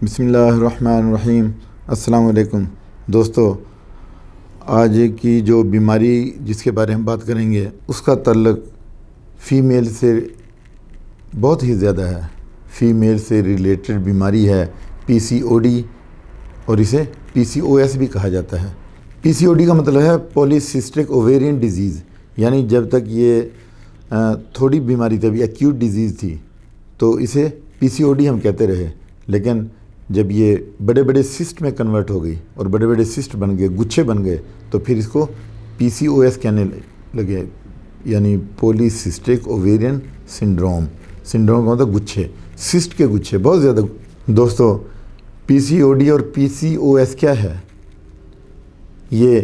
بسم اللہ الرحمن الرحیم۔ السلام علیکم دوستو، آج کی جو بیماری جس کے بارے ہم بات کریں گے اس کا تعلق فیمیل سے بہت ہی زیادہ ہے۔ فیمیل سے ریلیٹڈ بیماری ہے پی سی او ڈی، اور اسے پی سی او ایس بھی کہا جاتا ہے۔ پی سی او ڈی کا مطلب ہے پولیسسٹک اوویرین ڈیزیز، یعنی جب تک یہ تھوڑی بیماری تھی، ایکیوٹ ڈیزیز تھی تو اسے پی سی او ڈی ہم کہتے رہے، لیکن جب یہ بڑے بڑے سسٹ میں کنورٹ ہو گئی اور بڑے بڑے سسٹ بن گئے، گچھے بن گئے، تو پھر اس کو پی سی او ایس کہنے لگے، یعنی پولیسسٹک اوویرین سنڈروم۔ سنڈروم کا مطلب گچھے، سسٹ کے گچھے بہت زیادہ۔ دوستو، پی سی او ڈی اور پی سی او ایس کیا ہے؟ یہ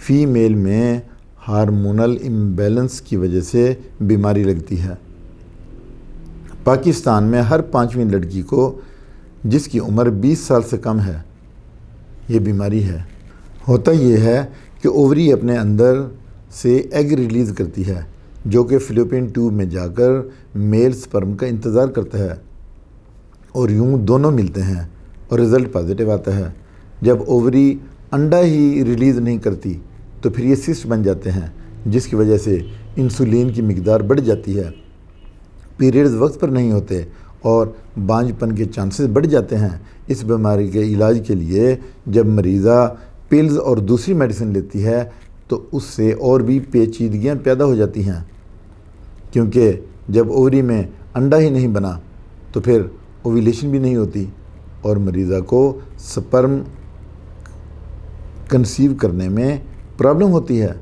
فیمیل میں ہارمونل امبیلنس کی وجہ سے بیماری لگتی ہے۔ پاکستان میں ہر 5ویں لڑکی کو جس کی عمر 20 سال سے کم ہے یہ بیماری ہے۔ ہوتا یہ ہے کہ اووری اپنے اندر سے ایگ ریلیز کرتی ہے جو کہ فلوپین ٹیوب میں جا کر میل سپرم کا انتظار کرتا ہے، اور یوں دونوں ملتے ہیں اور رزلٹ پازیٹیو آتا ہے۔ جب اووری انڈا ہی ریلیز نہیں کرتی تو پھر یہ سسٹ بن جاتے ہیں، جس کی وجہ سے انسولین کی مقدار بڑھ جاتی ہے، پیریڈز وقت پر نہیں ہوتے اور بانجھ پن کے چانسز بڑھ جاتے ہیں۔ اس بیماری کے علاج کے لیے جب مریضہ پلز اور دوسری میڈیسن لیتی ہے تو اس سے اور بھی پیچیدگیاں پیدا ہو جاتی ہیں، کیونکہ جب اووری میں انڈا ہی نہیں بنا تو پھر اوویلیشن بھی نہیں ہوتی اور مریضہ کو سپرم کنسیو کرنے میں پرابلم ہوتی ہے۔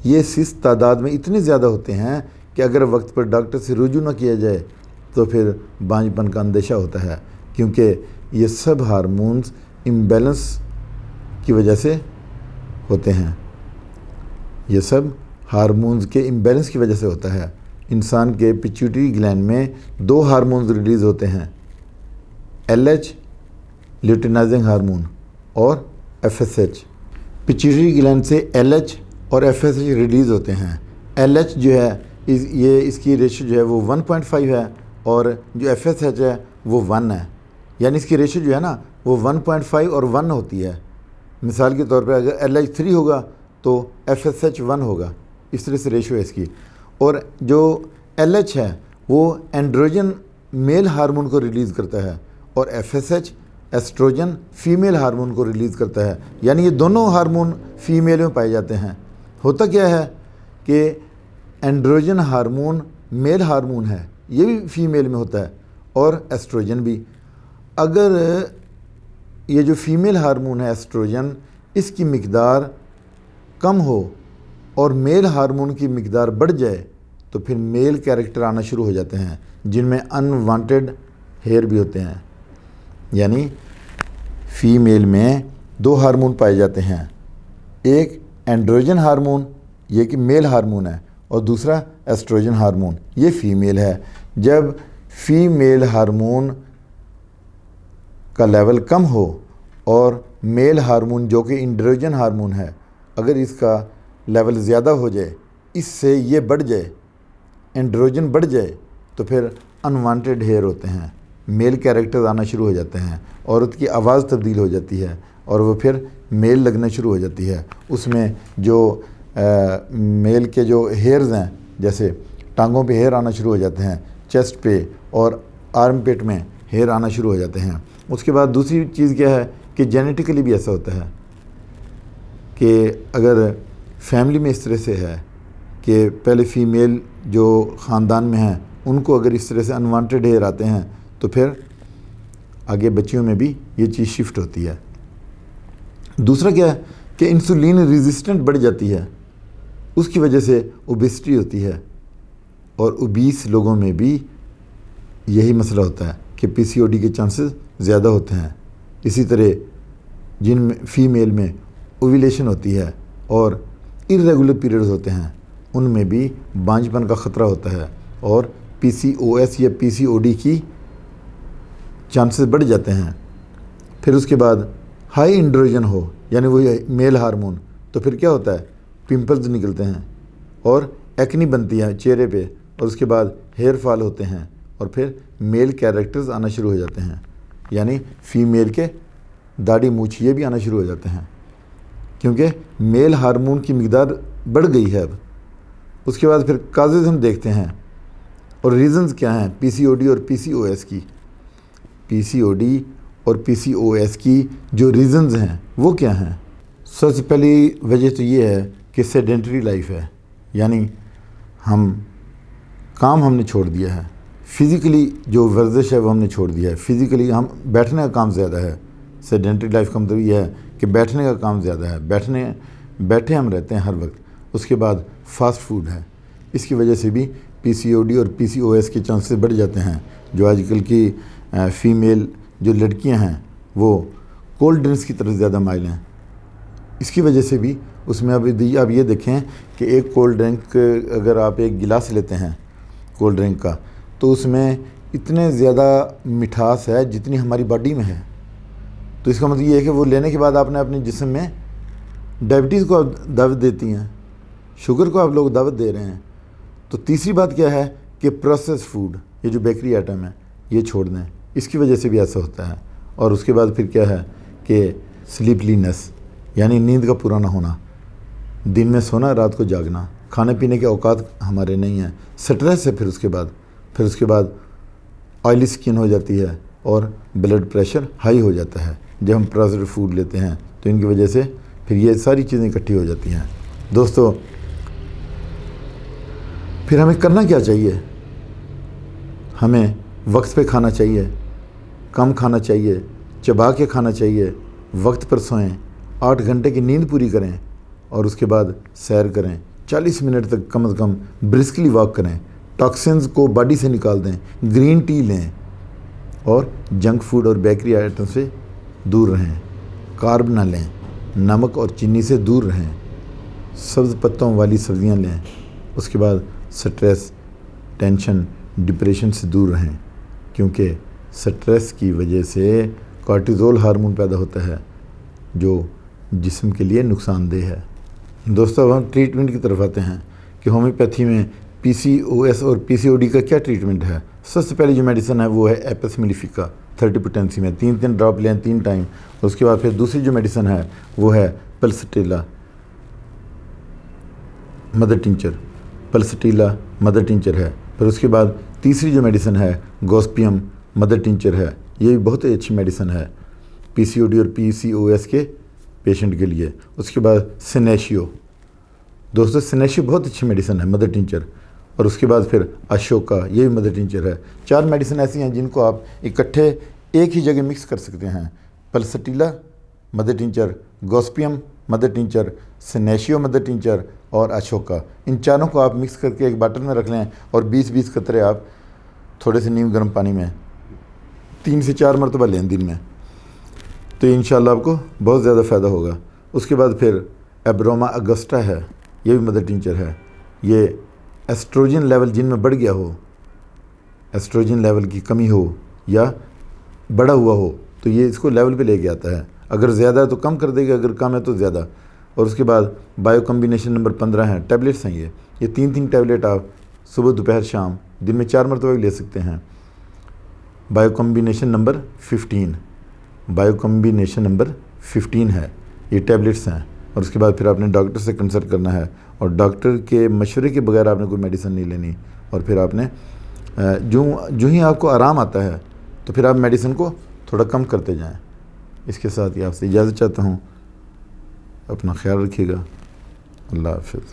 یہ سسٹ تعداد میں اتنے زیادہ ہوتے ہیں کہ اگر وقت پر ڈاکٹر سے رجوع نہ کیا جائے تو پھر بانجھ پن کا اندیشہ ہوتا ہے، کیونکہ یہ سب ہارمونز امبیلنس کی وجہ سے ہوتے ہیں۔ یہ سب ہارمونز کے امبیلنس کی وجہ سے ہوتا ہے۔ انسان کے پیچیوٹری گلینڈ میں 2 ہارمونز ریلیز ہوتے ہیں، ایل ایچ لیوٹینائزنگ ہارمون اور ایف ایس ایچ۔ پیچیوٹری گلینڈ سے ایل ایچ اور ایف ایس ایچ ریلیز ہوتے ہیں۔ ایل ایچ جو ہے اس کی ریشو جو ہے وہ 1.5 ہے، اور جو ایف ایس ایچ ہے وہ 1 ہے، یعنی اس کی ریشو جو ہے نا وہ 1.5 اور 1 ہوتی ہے۔ مثال کے طور پہ اگر ایل ایچ 3 ہوگا تو ایف ایس ایچ 1 ہوگا، اس طرح سے ریشو ہے اس کی۔ اور جو ایل ایچ ہے وہ اینڈروجن میل ہارمون کو ریلیز کرتا ہے، اور F S H oestrogen female hormone کو ریلیز کرتا ہے، یعنی یہ دونوں ہارمون فیمیل میں پائے جاتے ہیں۔ ہوتا کیا ہے کہ اینڈروجن ہارمون میل ہارمون ہے، یہ بھی فیمیل میں ہوتا ہے، اور ایسٹروجن بھی۔ اگر یہ جو فیمیل ہارمون ہے ایسٹروجن، اس کی مقدار کم ہو اور میل ہارمون کی مقدار بڑھ جائے تو پھر میل کیریکٹر آنا شروع ہو جاتے ہیں، جن میں انوانٹیڈ ہیئر بھی ہوتے ہیں۔ یعنی فیمیل میں 2 ہارمون پائے جاتے ہیں، ایک اینڈروجن ہارمون یہ کہ میل ہارمون ہے، اور دوسرا ایسٹروجن ہارمون یہ فیمیل ہے۔ جب فیمیل ہارمون کا لیول کم ہو اور میل ہارمون جو کہ اینڈروجن ہارمون ہے اگر اس کا لیول زیادہ ہو جائے، اس سے یہ بڑھ جائے، اینڈروجن بڑھ جائے، تو پھر انوانٹیڈ ہیئر ہوتے ہیں، میل کیریکٹرز آنا شروع ہو جاتے ہیں، عورت کی آواز تبدیل ہو جاتی ہے اور وہ پھر میل لگنا شروع ہو جاتی ہے۔ اس میں جو میل کے جو ہیئرز ہیں، جیسے ٹانگوں پہ ہیئر آنا شروع ہو جاتے ہیں، چیسٹ پہ اور آرم پیٹ میں ہیئر آنا شروع ہو جاتے ہیں۔ اس کے بعد دوسری چیز کیا ہے کہ جینیٹیکلی بھی ایسا ہوتا ہے کہ اگر فیملی میں اس طرح سے ہے کہ پہلے فیمیل جو خاندان میں ہیں ان کو اگر اس طرح سے انوانٹیڈ ہیئر آتے ہیں تو پھر آگے بچیوں میں بھی یہ چیز شفٹ ہوتی ہے۔ دوسرا کیا ہے کہ انسولین ریزسٹنٹ بڑھ جاتی ہے، اس کی وجہ سے اوبیسٹی ہوتی ہے، اور اوبیس لوگوں میں بھی یہی مسئلہ ہوتا ہے کہ پی سی او ڈی کے چانسز زیادہ ہوتے ہیں۔ اسی طرح جن میں فیمیل میں اوویلیشن ہوتی ہے اور ارریگولر پیریڈز ہوتے ہیں ان میں بھی بانجھ پن کا خطرہ ہوتا ہے، اور پی سی او ایس یا پی سی او ڈی کی چانسز بڑھ جاتے ہیں۔ پھر اس کے بعد ہائی اینڈروجن ہو، یعنی وہی میل ہارمون، تو پھر کیا ہوتا ہے، پمپلز نکلتے ہیں اور ایکنی بنتی ہے چہرے پہ، اور اس کے بعد ہیئر فال ہوتے ہیں، اور پھر میل کیریکٹرز آنا شروع ہو جاتے ہیں۔ یعنی فیمیل کے داڑھی مونچھ یہ بھی آنا شروع ہو جاتے ہیں، کیونکہ میل ہارمون کی مقدار بڑھ گئی ہے اب۔ اس کے بعد پھر کازز ہم دیکھتے ہیں اور ریزنز کیا ہیں پی سی او ڈی اور پی سی او ایس کی۔ پی سی او ڈی اور پی سی او ایس کی جو ریزنز ہیں وہ کیا ہیں؟ سب سے پہلی وجہ تو یہ ہے کہ سیڈنٹری لائف ہے، یعنی ہم نے چھوڑ دیا ہے، فزیکلی جو ورزش ہے وہ ہم نے چھوڑ دیا ہے، فزیکلی ہم بیٹھنے کا کام زیادہ ہے۔ سیڈنٹری لائف کا مطلب یہ ہے کہ بیٹھنے کا کام زیادہ ہے، بیٹھے ہم رہتے ہیں ہر وقت۔ اس کے بعد فاسٹ فوڈ ہے، اس کی وجہ سے بھی پی سی او ڈی اور پی سی او ایس کے چانسز بڑھ جاتے ہیں۔ جو آج کل کی فیمیل جو لڑکیاں ہیں وہ کولڈ ڈرنکس کی طرف زیادہ مائل ہیں، اس کی وجہ سے بھی اس میں اب یہ دیکھیں کہ ایک کولڈ ڈرنک اگر آپ ایک گلاس لیتے ہیں کولڈ ڈرنک کا تو اس میں اتنے زیادہ مٹھاس ہے جتنی ہماری باڈی میں ہے۔ تو اس کا مطلب یہ ہے کہ وہ لینے کے بعد آپ نے اپنے جسم میں ڈائبٹیز کو دعوت دیتی ہیں، شوگر کو آپ لوگ دعوت دے رہے ہیں۔ تو تیسری بات کیا ہے کہ پروسیس فوڈ، یہ جو بیکری آئٹم ہے یہ چھوڑ دیں، اس کی وجہ سے بھی ایسا ہوتا ہے۔ اور اس کے بعد پھر کیا ہے کہ سلیپلینس، یعنی نیند کا پورا نہ ہونا، دن میں سونا رات کو جاگنا، کھانے پینے کے اوقات ہمارے نہیں ہیں، سٹریس ہے۔ پھر اس کے بعد آئلی سکن ہو جاتی ہے اور بلڈ پریشر ہائی ہو جاتا ہے جب ہم پروسیسڈ فوڈ لیتے ہیں، تو ان کی وجہ سے پھر یہ ساری چیزیں اکٹھی ہو جاتی ہیں۔ دوستو پھر ہمیں کرنا کیا چاہیے؟ ہمیں وقت پہ کھانا چاہیے، کم کھانا چاہیے، چبا کے کھانا چاہیے، وقت پر سوئیں، 8 گھنٹے کی نیند پوری کریں اور اس کے بعد سیر کریں، 40 منٹ تک کم از کم برسکلی واک کریں، ٹاکسنز کو باڈی سے نکال دیں، گرین ٹی لیں اور جنک فوڈ اور بیکری آئٹم سے دور رہیں، کارب نہ لیں، نمک اور چینی سے دور رہیں، سبز پتوں والی سبزیاں لیں۔ اس کے بعد سٹریس، ٹینشن، ڈپریشن سے دور رہیں، کیونکہ سٹریس کی وجہ سے کارٹیزول ہارمون پیدا ہوتا ہے جو جسم کے لیے نقصان دہ ہے۔ دوستو اب ہم ٹریٹمنٹ کی طرف آتے ہیں کہ ہومیوپیتھی میں پی سی او ایس اور پی سی او ڈی کا کیا ٹریٹمنٹ ہے۔ سب سے پہلے جو میڈیسن ہے وہ ہے ایپس میلیفیکا 30 پوٹینسی میں 3 ڈراپ لیں 3 ٹائم۔ اس کے بعد پھر دوسری جو میڈیسن ہے وہ ہے پلسٹیلا مدر ٹنچر ہے۔ پھر اس کے بعد تیسری جو میڈیسن ہے گوسپیم مدر ٹنچر ہے، یہ بھی بہت ہی اچھی میڈیسن ہے پی سی او ڈی اور پی سی او ایس کے پیشنٹ کے لیے۔ اس کے بعد سینیشیو، دوستو سینیشیو بہت اچھی میڈیسن ہے مدر ٹنچر۔ اور اس کے بعد پھر اشوکا، یہ بھی مدر ٹنچر ہے۔ 4 میڈیسن ایسی ہیں جن کو آپ اکٹھے ایک ہی جگہ مکس کر سکتے ہیں، پلسٹیلا مدر ٹنچر، گوسپیم مدر ٹنچر، سینیشیو مدر ٹنچر اور اشوکا۔ ان چاروں کو آپ مکس کر کے ایک باٹل میں رکھ لیں اور 20 قطرے آپ تھوڑے سے نیم گرم پانی میں 3 سے 4 مرتبہ لیں دن میں، تو انشاءاللہ آپ کو بہت زیادہ فائدہ ہوگا۔ اس کے بعد پھر ایبروما اگسٹا ہے، یہ بھی مدر ٹنچر ہے۔ یہ ایسٹروجن لیول جن میں بڑھ گیا ہو، ایسٹروجن لیول کی کمی ہو یا بڑا ہوا ہو تو یہ اس کو لیول پہ لے کے آتا ہے، اگر زیادہ ہے تو کم کر دے گا، اگر کم ہے تو زیادہ۔ اور اس کے بعد بایو کمبینیشن نمبر 15 ہیں، ٹیبلٹس ہیں یہ 3 ٹیبلٹ آپ صبح دوپہر شام دن میں 4 مرتبہ بھی لے سکتے ہیں۔ بایو کمبینیشن نمبر 15 ہے، یہ ٹیبلٹس ہیں۔ اور اس کے بعد پھر آپ نے ڈاکٹر سے کنسلٹ کرنا ہے اور ڈاکٹر کے مشورے کے بغیر آپ نے کوئی میڈیسن نہیں لینی۔ اور پھر آپ نے جو ہی آپ کو آرام آتا ہے تو پھر آپ میڈیسن کو تھوڑا کم کرتے جائیں۔ اس کے ساتھ ہی آپ سے اجازت چاہتا ہوں، اپنا خیال رکھیے گا، اللہ حافظ۔